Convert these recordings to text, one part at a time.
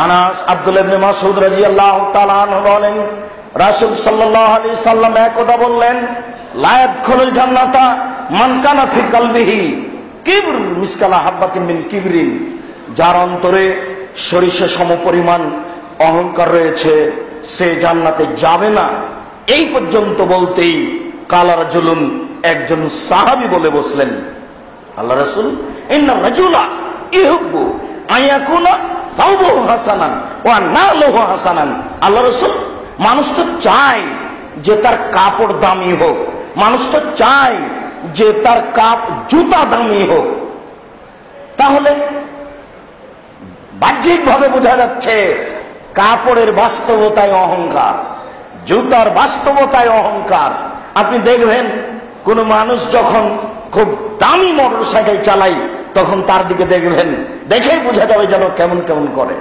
আনাস আব্দুল্লাহ ইবনে মাসউদ রাদিয়াল্লাহু তাআলা আনহু বলেন, রাসূল সাল্লাল্লাহু আলাইহি সাল্লাম একদা বললেন, লা ইয়াদখুলুল জান্নাতা মান কানা ফি কলবিহি কিবর মিসকালা হাববাতিন মিন কিবরিন, যার অন্তরে সরিষা সমপরিমাণ অহংকার রয়েছে সে জান্নাতে যাবে না। এই পর্যন্ত বলতেই কালা রাজুলুন, একজন সাহাবী বলে বসলেন, আল্লাহ রাসূল, ইন্না রাজুলা ইউহিব্বু আয়াকুনা সাওবুহু হাসানান ওয়া নালুহু হাসানান। আল্লাহ রাসূল, মানুষ তো চায় যে তার কাপড় দামি হোক, মানুষ তো চায় যে তার জুতা দামি হোক। তাহলে বাহ্যিকভাবে বোঝা যাচ্ছে কাপড়ের বাস্তবতায় অহংকার, জুতার বাস্তবতায় অহংকার। আপনি দেখবেন কোন মানুষ যখন খুব দামি মোটর সাইকেল চালায় তখন তার দিকে দেখবেন, দেখেই বোঝা যাবে যেন কেমন কেমন করে।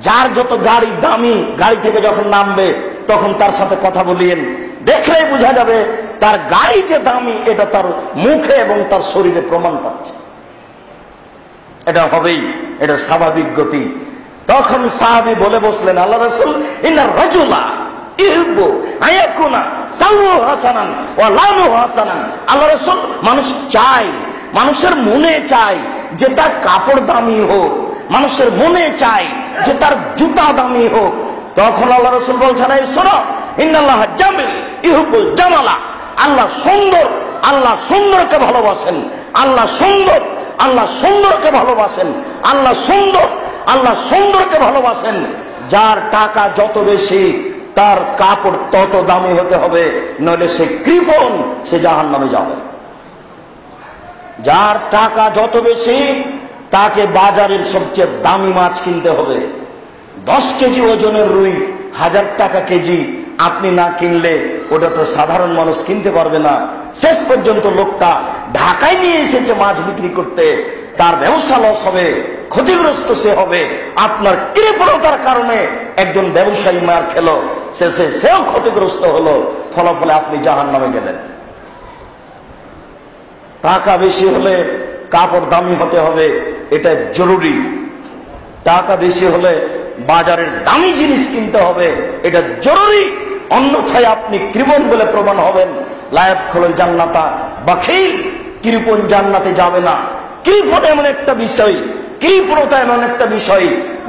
যার যত গাড়ি দামি, গাড়ি থেকে যখন নামবে তখন তার সাথে কথা বলিয়েন, দেখলেই বোঝা যাবে তার গাড়ি যে দামি এটা তার মুখে এবং তার শরীরে প্রমাণ পাচ্ছে। এটা হবেই, এটা স্বাভাবিক গতি। তখন সাহাবী বলে বসলেন, আল্লাহ রাসূল, ইন্না রাজুলা ইউহিব্বু আয়াকুনা সাওবুহু হাসানান ওয়া লানুহু হাসানান। আল্লাহ রাসূল, মানুষ চায়, মানুষের মনে চায় যে তার কাপড় দামি হোক, মানুষের মনে চায় যে তার জুতা দামি হোক। তখন আল্লাহ রাসূল বলছেন, এই শোনো, ইন্নাল্লাহা জামিল ইউহিব্বুল জামালা। আল্লাহ সুন্দর, আল্লাহ সুন্দরকে ভালোবাসেন। আল্লাহ সুন্দর, আল্লাহ সুন্দরকে ভালোবাসেন। আল্লাহ সুন্দর, আল্লাহ সুন্দরকে ভালোবাসেন। যার টাকা যত বেশি তার কাপড় তত দামি হতে হবে, নইলে সে কৃপণ, সে জাহান্নামে যাবে। যার টাকা যত বেশি তাকে বাজারের সবচেয়ে দামি মাছ কিনতে হবে। 10 কেজি ওজনের রুই 1000 টাকা কেজি, আপনি না কিনলে ওটা তো সাধারণ মানুষ কিনতে পারবে না। শেষ পর্যন্ত লোকটা ঢাকায় নিয়ে এসেছে মাছ বিক্রি করতে, তার ব্যবসা লস হবে, ক্ষতিগ্রস্ত সে হবে। আপনার কৃপণতার কারণে একজন ব্যবসায়ী মার খেলো, শেষে সেও ক্ষতিগ্রস্ত হলো, ফলাফলে আপনি জাহান্নামে গেলেন। টাকা বেশি হলে কাপড় দামি হতে হবে, এটা জরুরি। টাকা বেশি হলে বাজারের দামি জিনিস কিনতে হবে, এটা জরুরি। অন্যথায় আপনি কৃপণ বলে প্রমাণ হবেন। লা ইয়াদখুলুল জান্নাতা বাখিল, কৃপণ জান্নাতে যাবে না। কৃপণ এমন একটা বিষয়, কৃপণতা এমন একটা বিষয়,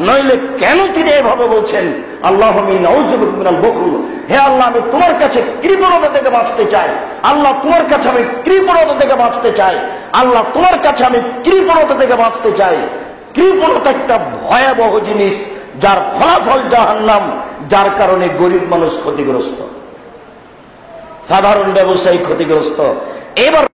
নইলে কেন তিনি এভাবে বলছেন, আল্লাহুম্মা নাউযু বিকা মিনাল বুখল। হে আল্লাহ, আমি তোমার কাছে কৃপণতা থেকে বাঁচতে চাই। আল্লাহ, তোমার কাছে আমি কৃপণতা থেকে বাঁচতে চাই। আল্লাহ, তোমার কাছে আমি কৃপণতা থেকে বাঁচতে চাই। কৃপণতা একটা ভয়াবহ জিনিস, যার ফলাফল জাহান্নাম, যার কারণে গরিব মানুষ ক্ষতিগ্রস্ত, সাধারণ ব্যবসায়ী ক্ষতিগ্রস্ত। এবার